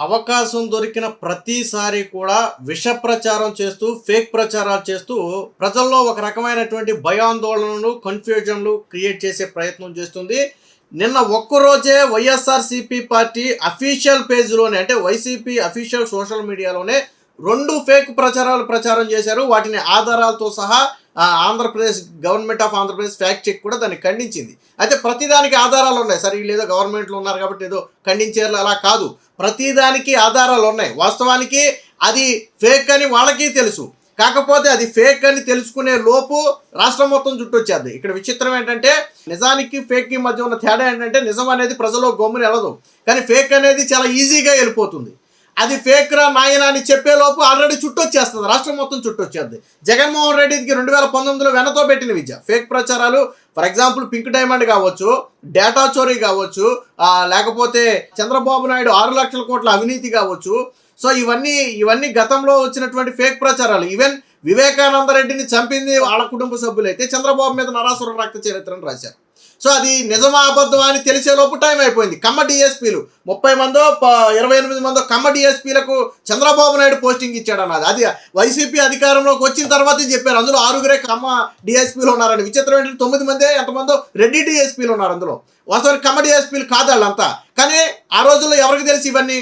అవకాశం దొరికిన ప్రతిసారి కూడా విష ప్రచారం చేస్తూ ఫేక్ ప్రచారాలు చేస్తూ ప్రజల్లో ఒక రకమైనటువంటి భయాందోళనలు కన్ఫ్యూజన్లు క్రియేట్ చేసే ప్రయత్నం చేస్తుంది. నిన్న ఒక్కరోజే వైఎస్ఆర్సీపీ పార్టీ అఫీషియల్ పేజ్లోనే అంటే వైసీపీ అఫీషియల్ సోషల్ మీడియాలోనే 2 ఫేక్ ప్రచారం చేశారు. వాటిని ఆధారాలతో సహా Andhra Pradesh government of Andhra Pradesh fact check కూడా దాన్ని ఖండించింది. అయితే ప్రతిదానికి ఆధారాలు ఉన్నాయి. సరే వీళ్ళు ఏదో గవర్నమెంట్లో ఉన్నారు కాబట్టి ఏదో ఖండించారు అలా కాదు, ప్రతిదానికి ఆధారాలు ఉన్నాయి. వాస్తవానికి అది ఫేక్ అని వాళ్ళకి తెలుసు. కాకపోతే అది ఫేక్ అని తెలుసుకునే లోపు రాష్ట్రం మొత్తం చుట్టొచ్చేది. ఇక్కడ విచిత్రం ఏంటంటే నిజానికి ఫేక్కి మధ్య ఉన్న తేడా ఏంటంటే నిజం అనేది ప్రజల్లో గమ్మున వెళ్ళదు, కానీ ఫేక్ అనేది చాలా ఈజీగా వెళ్ళిపోతుంది. అది ఫేక్ రా నాయన అని చెప్పేలోపు ఆల్రెడీ చుట్టొచ్చేస్తుంది, రాష్ట్రం మొత్తం చుట్టొచ్చేది. జగన్మోహన్ రెడ్డికి 2019లో వెనతో పెట్టిన విద్య ఫేక్ ప్రచారాలు. ఫర్ ఎగ్జాంపుల్ పింక్ డైమండ్ కావచ్చు, డేటా చోరీ కావచ్చు, లేకపోతే చంద్రబాబు నాయుడు 6 లక్షల కోట్ల అవినీతి కావచ్చు. సో ఇవన్నీ గతంలో వచ్చినటువంటి ఫేక్ ప్రచారాలు. ఈవెన్ వివేకానంద రెడ్డిని చంపింది వాళ్ళ కుటుంబ సభ్యులైతే చంద్రబాబు మీద నరాసుర రక్త చరిత్రను రాశారు. సో అది నిజమా అబద్ధమా అని తెలిసేలోపు టైం అయిపోయింది. కమ్మ డిఎస్పీలు 30 మందో 28 మందో కమ్మ డిఎస్పీలకు చంద్రబాబు నాయుడు పోస్టింగ్ ఇచ్చాడు అన్నది. అది వైసీపీ అధికారంలోకి వచ్చిన తర్వాతే చెప్పారు. అందులో 6 కమ్మ డిఎస్పీలు ఉన్నారని. విచిత్రం ఏంటంటే 9 మందే ఎంతమందో రెడ్డి డిఎస్పీలు ఉన్నారు అందులో. వాస్తవానికి కమ్మ డిఎస్పీలు కాదు వాళ్ళంతా. కానీ ఆ రోజుల్లో ఎవరికి తెలిసి ఇవన్నీ?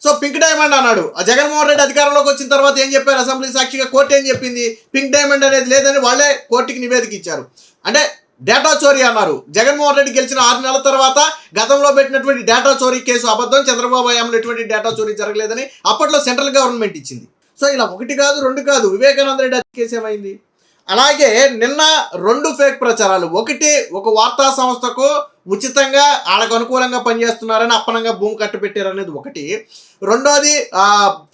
సో పింక్ డైమండ్ అన్నాడు. జగన్మోహన్ రెడ్డి అధికారంలోకి వచ్చిన తర్వాత ఏం చెప్పారు? అసెంబ్లీ సాక్షిగా కోర్టు ఏం చెప్పింది? పింక్ డైమండ్ అనేది లేదని వాళ్ళే కోర్టుకి నివేదిక ఇచ్చారు. అంటే డేటా చోరీ అన్నారు. జగన్మోహన్ రెడ్డి గెలిచిన 6 నెలల తర్వాత గతంలో పెట్టినటువంటి డేటా చోరీ కేసు అబద్ధం, చంద్రబాబు హయాంలో ఎటువంటి డేటా చోరీ జరగలేదని అప్పట్లో సెంట్రల్ గవర్నమెంట్ ఇచ్చింది. సో ఇలా 1 కాదు 2 కాదు, వివేకానంద రెడ్డి కేసు ఏమైంది? అలాగే నిన్న 2 ఫేక్ ప్రచారాలు. ఒకటి, ఒక వార్తా సంస్థకు ఉచితంగా వాళ్ళకు అనుకూలంగా పనిచేస్తున్నారని అప్పనంగా భూమి కట్టబెట్టారనేది ఒకటి. రెండోది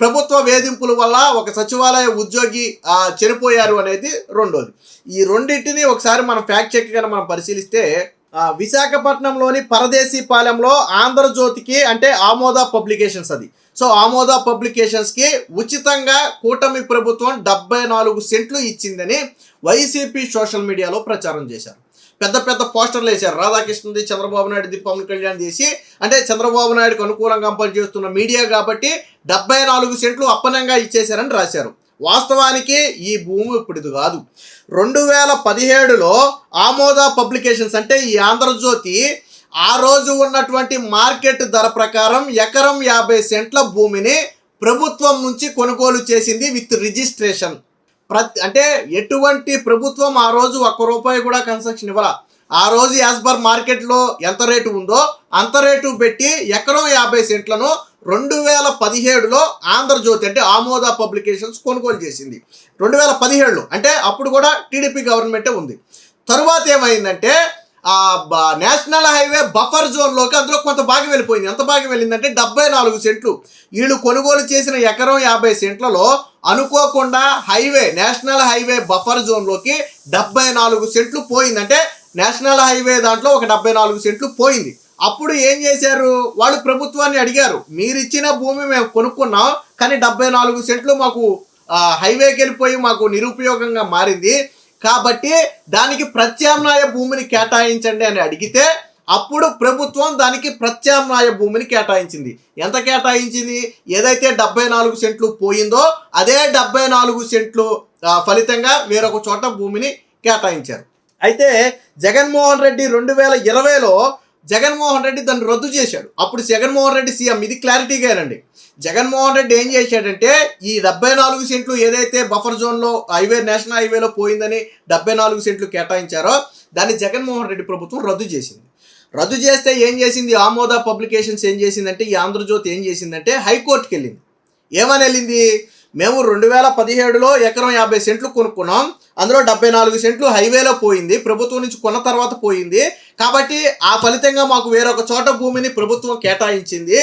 ప్రభుత్వ వేధింపుల వల్ల ఒక సచివాలయ ఉద్యోగి చనిపోయారు అనేది రెండోది. ఈ రెండింటిని ఒకసారి మనం ఫ్యాక్ట్ చెక్ గా మనం పరిశీలిస్తే విశాఖపట్నంలోని పరదేశీపాలెంలో ఆంధ్రజ్యోతికి అంటే ఆమోద పబ్లికేషన్స్ అది. సో ఆమోద పబ్లికేషన్స్కి ఉచితంగా కూటమి ప్రభుత్వం 74 సెంట్లు ఇచ్చిందని వైసీపీ సోషల్ మీడియాలో ప్రచారం చేశారు. పెద్ద పెద్ద పోస్టర్లు వేశారు. రాధాకృష్ణది, చంద్రబాబు నాయుడుది, పవన్ కళ్యాణ్ చేసి అంటే చంద్రబాబు నాయుడుకు అనుకూలంగా పనిచేస్తున్న మీడియా కాబట్టి 74 సెంట్లు అప్పనంగా ఇచ్చేశారని రాశారు. వాస్తవానికి ఈ భూమి ఇప్పుడు కాదు. 2017లో ఆమోద పబ్లికేషన్స్ అంటే ఈ ఆంధ్రజ్యోతి ఆ రోజు ఉన్నటువంటి మార్కెట్ ధర ప్రకారం ఎకరం 50 సెంట్ల భూమిని ప్రభుత్వం నుంచి కొనుగోలు చేసింది విత్ రిజిస్ట్రేషన్. అంటే ఎటువంటి ప్రభుత్వం ఆ రోజు ₹1 కూడా కన్సెషన్ ఇవ్వాల. ఆ రోజు యాజ్ పర్ మార్కెట్లో ఎంత రేటు ఉందో అంత రేటు పెట్టి ఎకరం 50 సెంట్లను 2017లో ఆంధ్రజ్యోతి అంటే ఆమోద పబ్లికేషన్స్ కొనుగోలు చేసింది. 2017లో అంటే అప్పుడు కూడా టీడీపీ గవర్నమెంటే ఉంది. తరువాత ఏమైందంటే నేషనల్ హైవే బఫర్ జోన్లోకి అందులో కొంత భాగం వెళ్ళిపోయింది. ఎంత భాగం వెళ్ళిందంటే 74 సెంట్లు. వీళ్ళు కొనుగోలు చేసిన ఎకరం 50 సెంట్లలో అనుకోకుండా నేషనల్ హైవే బఫర్ జోన్లోకి 74 సెంట్లు పోయింది. అంటే నేషనల్ హైవే దాంట్లో ఒక 74 సెంట్లు పోయింది. అప్పుడు ఏం చేశారు వాళ్ళు? ప్రభుత్వాన్ని అడిగారు, మీరు ఇచ్చిన భూమి మేము కొనుక్కున్నాం కానీ 74 సెంట్లు మాకు హైవేకి వెళ్ళిపోయి మాకు నిరుపయోగంగా మారింది కాబట్టి దానికి ప్రత్యామ్నాయ భూమిని కేటాయించండి అని అడిగితే అప్పుడు ప్రభుత్వం దానికి ప్రత్యామ్నాయ భూమిని కేటాయించింది. ఎంత కేటాయించింది? ఏదైతే 74 సెంట్లు పోయిందో అదే 74 సెంట్లు ఫలితంగా వేరొక చోట భూమిని కేటాయించారు. అయితే జగన్మోహన్ రెడ్డి 2020లో జగన్మోహన్ రెడ్డి దాన్ని రద్దు చేశాడు. అప్పుడు జగన్మోహన్ రెడ్డి సీఎం. ఇది క్లారిటీగా రండి. జగన్మోహన్ రెడ్డి ఏం చేశాడంటే ఈ 74 సెంట్లు ఏదైతే బఫర్ జోన్లో నేషనల్ హైవేలో పోయిందని 74 సెంట్లు కేటాయించారో దాన్ని జగన్మోహన్ రెడ్డి ప్రభుత్వం రద్దు చేసింది. రద్దు చేస్తే ఏం చేసింది? ఆమోద పబ్లికేషన్స్ ఏం చేసిందంటే ఈ ఆంధ్రజ్యోతి ఏం చేసిందంటే హైకోర్టుకి వెళ్ళింది. ఏమని వెళ్ళింది? మేము 2017లో ఎకరం 50 సెంట్లు కొనుక్కున్నాం, అందులో 74 సెంట్లు హైవేలో పోయింది, ప్రభుత్వం నుంచి కొన్న తర్వాత పోయింది కాబట్టి ఆ ఫలితంగా మాకు వేరొక చోట భూమిని ప్రభుత్వం కేటాయించింది.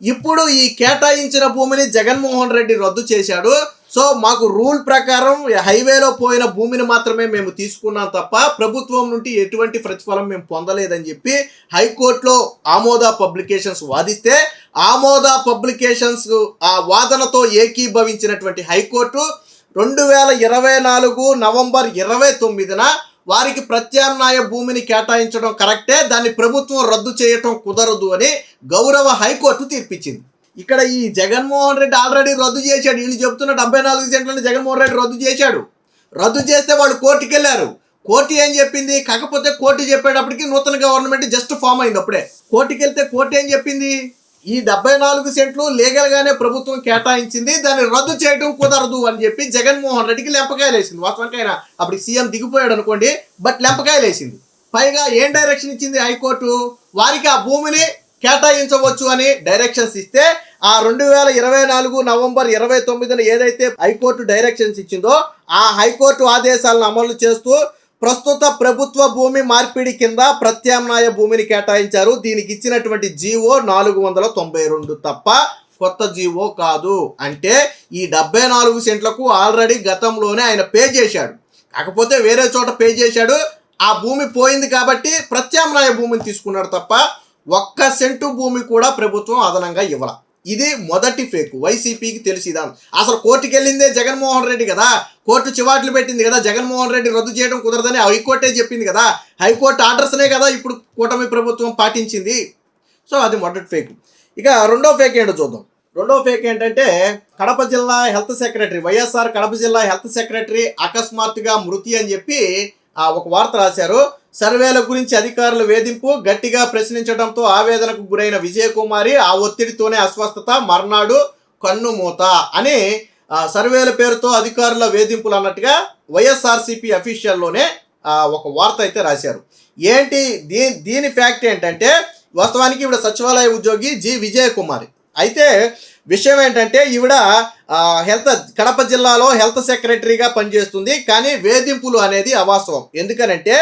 ఇప్పుడు ఈ కేటాయించిన భూమిని జగన్మోహన్ రెడ్డి రద్దు చేశాడు. సో మాకు రూల్ ప్రకారం హైవేలో పోయిన భూమిని మాత్రమే మేము తీసుకున్నాం తప్ప ప్రభుత్వం నుండి ఎటువంటి ప్రతిఫలం మేము పొందలేదని చెప్పి హైకోర్టులో ఆమోద పబ్లికేషన్స్ వాదిస్తే ఆమోద పబ్లికేషన్స్ ఆ వాదనతో ఏకీభవించినటువంటి హైకోర్టు 2024 నవంబర్ 29న వారికి ప్రత్యామ్నాయ భూమిని కేటాయించడం కరెక్టే, దాన్ని ప్రభుత్వం రద్దు చేయటం కుదరదు అని గౌరవ హైకోర్టు తీర్పిచ్చింది. ఇక్కడ ఈ జగన్మోహన్ రెడ్డి ఆల్రెడీ రద్దు చేశాడు. వీళ్ళు చెప్తున్న 74 సెంట్లను జగన్మోహన్ రెడ్డి రద్దు చేశాడు. రద్దు చేస్తే వాళ్ళు కోర్టుకి వెళ్ళారు. కోర్టు ఏం చెప్పింది? కాకపోతే కోర్టు చెప్పేటప్పటికి నూతన గవర్నమెంట్ జస్ట్ ఫామ్ అయింది. అప్పుడే కోర్టుకి వెళ్తే కోర్టు ఏం చెప్పింది? ఈ 74 సెంట్లు లీగల్గానే ప్రభుత్వం కేటాయించింది, దాన్ని రద్దు చేయడం కుదరదు అని చెప్పి జగన్మోహన్ రెడ్డికి లెంపకాయలు వేసింది. వాస్తవానికి ఆయన అప్పుడు సీఎం దిగిపోయాడు అనుకోండి, బట్ లెంపకాయలు వేసింది. పైగా ఏం డైరెక్షన్ ఇచ్చింది హైకోర్టు? వారికి ఆ భూమిని కేటాయించవచ్చు అని డైరెక్షన్స్ ఇస్తే ఆ 2024 నవంబర్ 29న ఏదైతే హైకోర్టు డైరెక్షన్స్ ఇచ్చిందో ఆ హైకోర్టు ఆదేశాలను అమలు చేస్తూ ప్రస్తుత ప్రభుత్వ భూమి మార్పిడి కింద ప్రత్యామ్నాయ భూమిని కేటాయించారు. దీనికి ఇచ్చినటువంటి జీవో 492 తప్ప కొత్త జీవో కాదు. అంటే ఈ 74 సెంట్లకు ఆల్రెడీ గతంలోనే ఆయన పే చేశాడు. కాకపోతే వేరే చోట పే చేశాడు. ఆ భూమి పోయింది కాబట్టి ప్రత్యామ్నాయ భూమిని తీసుకున్నాడు తప్ప 1 సెంటు భూమి కూడా ప్రభుత్వం అదనంగా ఇవ్వాల. ఇది మొదటి ఫేక్. వైసీపీకి తెలిసిదా? అసలు కోర్టుకి వెళ్ళిందే జగన్మోహన్ రెడ్డి కదా, కోర్టు చివాట్లు పెట్టింది కదా, జగన్మోహన్ రెడ్డి రద్దు చేయడం కుదరదని హైకోర్టే చెప్పింది కదా, హైకోర్టు ఆర్డర్స్నే కదా ఇప్పుడు కూటమి ప్రభుత్వం పాటించింది. సో అది మొదటి ఫేక్. ఇక రెండో ఫేక్ ఏంటో చూద్దాం. రెండో ఫేక్ ఏంటంటే కడప జిల్లా హెల్త్ సెక్రటరీ, వైఎస్ఆర్ కడప జిల్లా హెల్త్ సెక్రటరీ అకస్మాత్తుగా మృతి అని చెప్పి ఒక వార్త రాశారు. సర్వేల గురించి అధికారుల వేధింపు, గట్టిగా ప్రశ్నించడంతో ఆవేదనకు గురైన విజయకుమారి, ఆ ఒత్తిడితోనే అస్వస్థత, మర్నాడు కన్నుమూత అని సర్వేల పేరుతో అధికారుల వేధింపులు అన్నట్టుగా వైఎస్ఆర్సీపీ అఫీషియల్లోనే ఒక వార్త అయితే రాశారు. ఏంటి దీని ఫ్యాక్ట్ ఏంటంటే వాస్తవానికి ఈవిడ సచివాలయ ఉద్యోగి జి విజయకుమారి. అయితే విషయం ఏంటంటే ఈవిడ కడప జిల్లాలో హెల్త్ సెక్రటరీగా పనిచేస్తుంది. కానీ వేధింపులు అనేది అవాస్తవం. ఎందుకనంటే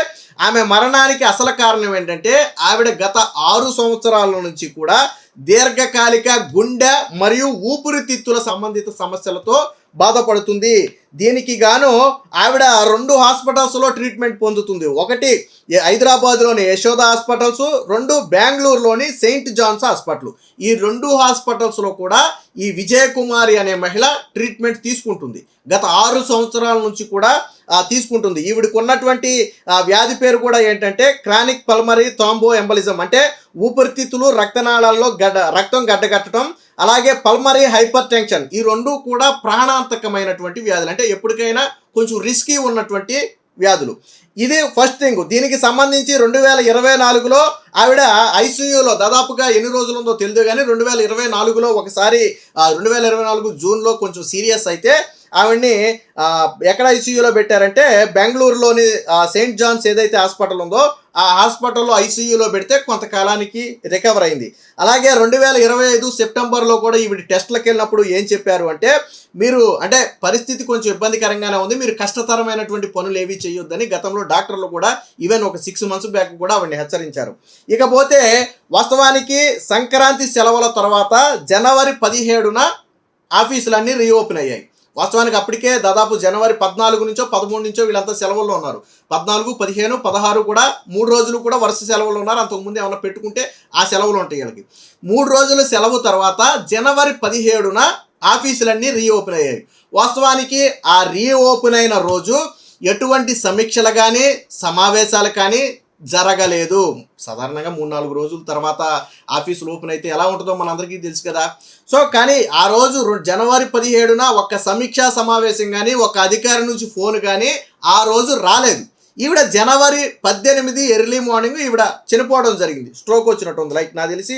ఆమె మరణానికి అసలు కారణం ఏంటంటే ఆవిడ గత 6 సంవత్సరాల నుంచి కూడా దీర్ఘకాలిక గుండె మరియు ఊపిరితిత్తుల సంబంధిత సమస్యలతో బాధపడుతుంది. దీనికి గాను ఆవిడ 2 హాస్పిటల్స్లో ట్రీట్మెంట్ పొందుతుంది. ఒకటి హైదరాబాద్లోని యశోద హాస్పిటల్స్, 2 బెంగళూరులోని సెయింట్ జాన్స్ హాస్పిటల్. ఈ 2 హాస్పిటల్స్లో కూడా ఈ విజయకుమారి అనే మహిళ ట్రీట్మెంట్ తీసుకుంటుంది. గత 6 సంవత్సరాల నుంచి కూడా తీసుకుంటుంది. ఈవిడికి ఉన్నటువంటి వ్యాధి పేరు కూడా ఏంటంటే క్రానిక్ పల్మరీ థ్రాంబో ఎంబలిజం, అంటే ఊపిరితిత్తులు రక్తనాళాల్లో రక్తం గడ్డగట్టడం, అలాగే పల్మరీ హైపర్ టెన్షన్. ఈ 2 కూడా ప్రాణాంతకమైనటువంటి వ్యాధులు, అంటే ఎప్పటికైనా కొంచెం రిస్కీ ఉన్నటువంటి వ్యాధులు. ఇది ఫస్ట్ థింగ్. దీనికి సంబంధించి 2024లో ఆవిడ ఐసీయూలో దాదాపుగా ఎన్ని రోజులు ఉందో తెలియదు కానీ 2024లో ఒకసారి 2024 జూన్లో కొంచెం సీరియస్ అయితే ఆవిడ్ని ఎక్కడ ఐసీయూలో పెట్టారంటే బెంగళూరులోని సెయింట్ జాన్స్ ఏదైతే హాస్పిటల్ ఉందో ఆ హాస్పిటల్లో ఐసీయూలో పెడితే కొంతకాలానికి రికవర్ అయింది. అలాగే 2025 సెప్టెంబర్లో కూడా ఈవిడ టెస్ట్లకు వెళ్ళినప్పుడు ఏం చెప్పారు అంటే మీరు అంటే పరిస్థితి కొంచెం ఇబ్బందికరంగానే ఉంది, మీరు కష్టతరమైనటువంటి పనులు ఏవి చేయొద్దని గతంలో డాక్టర్లు కూడా ఈవెన్ ఒక 6 మంత్స్ బ్యాక్ కూడా ఆవిడని హెచ్చరించారు. ఇకపోతే వాస్తవానికి సంక్రాంతి సెలవుల తర్వాత జనవరి 17న ఆఫీసులన్నీ రీఓపెన్ అయ్యాయి. వాస్తవానికి అప్పటికే దాదాపు జనవరి 14 నుంచో 13 నుంచో వీళ్ళంతా సెలవుల్లో ఉన్నారు. 14, 15, 16 కూడా 3 రోజులు కూడా వరుస సెలవులు ఉన్నారు. అంతకుముందు ఏమన్నా పెట్టుకుంటే ఆ సెలవులు ఉంటాయి వీళ్ళకి. 3 రోజుల సెలవు తర్వాత జనవరి 17న ఆఫీసులన్నీ రీఓపెన్ అయ్యాయి. వాస్తవానికి ఆ రీఓపెన్ అయిన రోజు ఎటువంటి సమీక్షలు కానీ సమావేశాలు కానీ జరగలేదు. సాధారణంగా 3-4 రోజుల తర్వాత ఆఫీసులు ఓపెన్ అయితే ఎలా ఉంటుందో మనందరికీ తెలుసు కదా. సో కానీ ఆ రోజు జనవరి 17న ఒక సమీక్షా సమావేశం కానీ ఒక అధికారి నుంచి ఫోన్ కానీ ఆ రోజు రాలేదు. ఈవిడ జనవరి 18 ఎర్లీ మార్నింగ్ ఈవిడ చనిపోవడం జరిగింది. స్ట్రోక్ వచ్చినట్టు ఉంది. లైక్ నాకు తెలిసి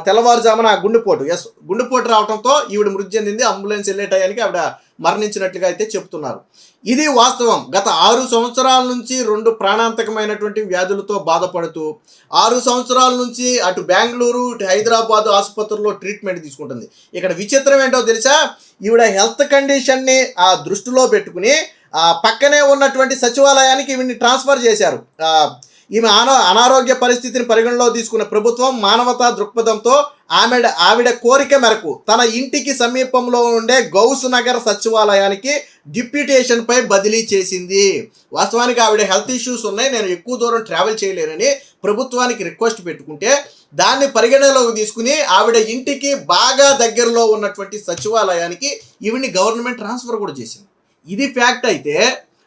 తెల్లవారుజామున గుండెపోటు రావడంతో ఈవిడ మృతి చెందింది. అంబులెన్స్ వెళ్ళే టయానికి ఆవిడ మరణించినట్లుగా అయితే చెప్తున్నారు. ఇది వాస్తవం. గత 6 సంవత్సరాల నుంచి 2 ప్రాణాంతకమైనటువంటి వ్యాధులతో బాధపడుతూ 6 సంవత్సరాల నుంచి అటు బెంగళూరు ఇటు హైదరాబాద్ ఆసుపత్రుల్లో ట్రీట్మెంట్ తీసుకుంటుంది. ఇక్కడ విచిత్రం ఏంటో తెలుసా, ఈవిడ హెల్త్ కండిషన్ని దృష్టిలో పెట్టుకుని పక్కనే ఉన్నటువంటి సచివాలయానికి ఈవిడ్ని ట్రాన్స్ఫర్ చేశారు. ఈమె అనారోగ్య పరిస్థితిని పరిగణలో తీసుకున్న ప్రభుత్వం మానవతా దృక్పథంతో ఆవిడ కోరిక మేరకు తన ఇంటికి సమీపంలో ఉండే గౌస్ నగర్ సచివాలయానికి డిప్యూటేషన్పై బదిలీ చేసింది. వాస్తవానికి ఆవిడ హెల్త్ ఇష్యూస్ ఉన్నాయి, నేను ఎక్కువ దూరం ట్రావెల్ చేయలేనని ప్రభుత్వానికి రిక్వెస్ట్ పెట్టుకుంటే దాన్ని పరిగణలోకి తీసుకుని ఆవిడ ఇంటికి బాగా దగ్గరలో ఉన్నటువంటి సచివాలయానికి ఈవిడ్ని గవర్నమెంట్ ట్రాన్స్ఫర్ కూడా చేసింది. ఇది ఫ్యాక్ట్ అయితే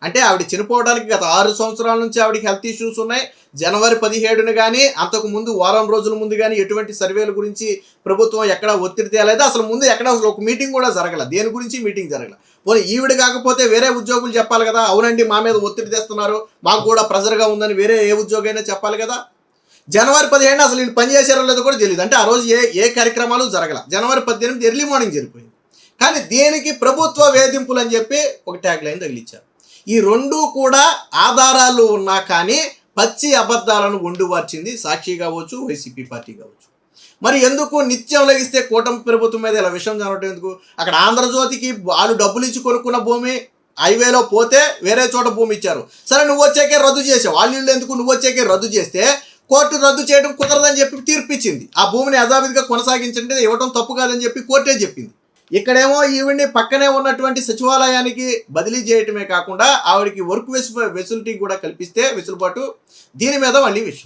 అంటే ఆవిడ చనిపోవడానికి గత 6 సంవత్సరాల నుంచి ఆవిడకి హెల్త్ ఇష్యూస్ ఉన్నాయి. జనవరి 17న కానీ అంతకు ముందు వారం రోజుల ముందు కానీ ఎటువంటి సర్వేల గురించి ప్రభుత్వం ఎక్కడ ఒత్తిడి తేలేదు. అసలు ముందు ఎక్కడ అసలు ఒక మీటింగ్ కూడా జరగల. దేని గురించి మీటింగ్ జరగల. పోనీ ఈవిడ కాకపోతే వేరే ఉద్యోగులు చెప్పాలి కదా, అవునండి మా మీద ఒత్తిడి తెస్తున్నారు, మాకు కూడా ప్రెజర్గా ఉందని వేరే ఏ ఉద్యోగి అయినా చెప్పాలి కదా. జనవరి 15 అసలు వీళ్ళు పని చేశారో లేదో కూడా తెలియదు. అంటే ఆ రోజు ఏ కార్యక్రమాలు జరగల. జనవరి 18 ఎర్లీ మార్నింగ్ జరిగిపోయింది. కానీ దేనికి ప్రభుత్వ వేధింపులు అని చెప్పి ఒక ట్యాగ్ లైన్ తగిలిచ్చారు. ఈ రెండూ కూడా ఆధారాలు ఉన్నా కానీ పచ్చి అబద్ధాలను వండివార్చింది సాక్షి కావచ్చు, వైసీపీ పార్టీ కావచ్చు. మరి ఎందుకు నిత్యం లగిస్తే కూటమి ప్రభుత్వం మీద ఇలా విషయం జరగటం ఎందుకు? అక్కడ ఆంధ్రజ్యోతికి వాళ్ళు డబ్బులు ఇచ్చి కొనుక్కున్న భూమి హైవేలో పోతే వేరే చోట భూమి ఇచ్చారు. సరే నువ్వు వచ్చాకే రద్దు చేసావు. వాళ్ళు ఎందుకు నువ్వు వచ్చాకే రద్దు చేస్తే కోర్టు రద్దు చేయడం కుదరదని చెప్పి తీర్పు ఇచ్చింది. ఆ భూమిని యథావిధిగా కొనసాగించంటే ఇవ్వడం తప్పు కాదని చెప్పి కోర్టే చెప్పింది. ఇక్కడేమో ఈవిడ్ని పక్కనే ఉన్నటువంటి సచివాలయానికి బదిలీ చేయటమే కాకుండా ఆవిడకి వర్క్ ఫెసిలిటీ కూడా కల్పిస్తే వెసులుబాటు, దీని మీద మళ్ళీ విషయం.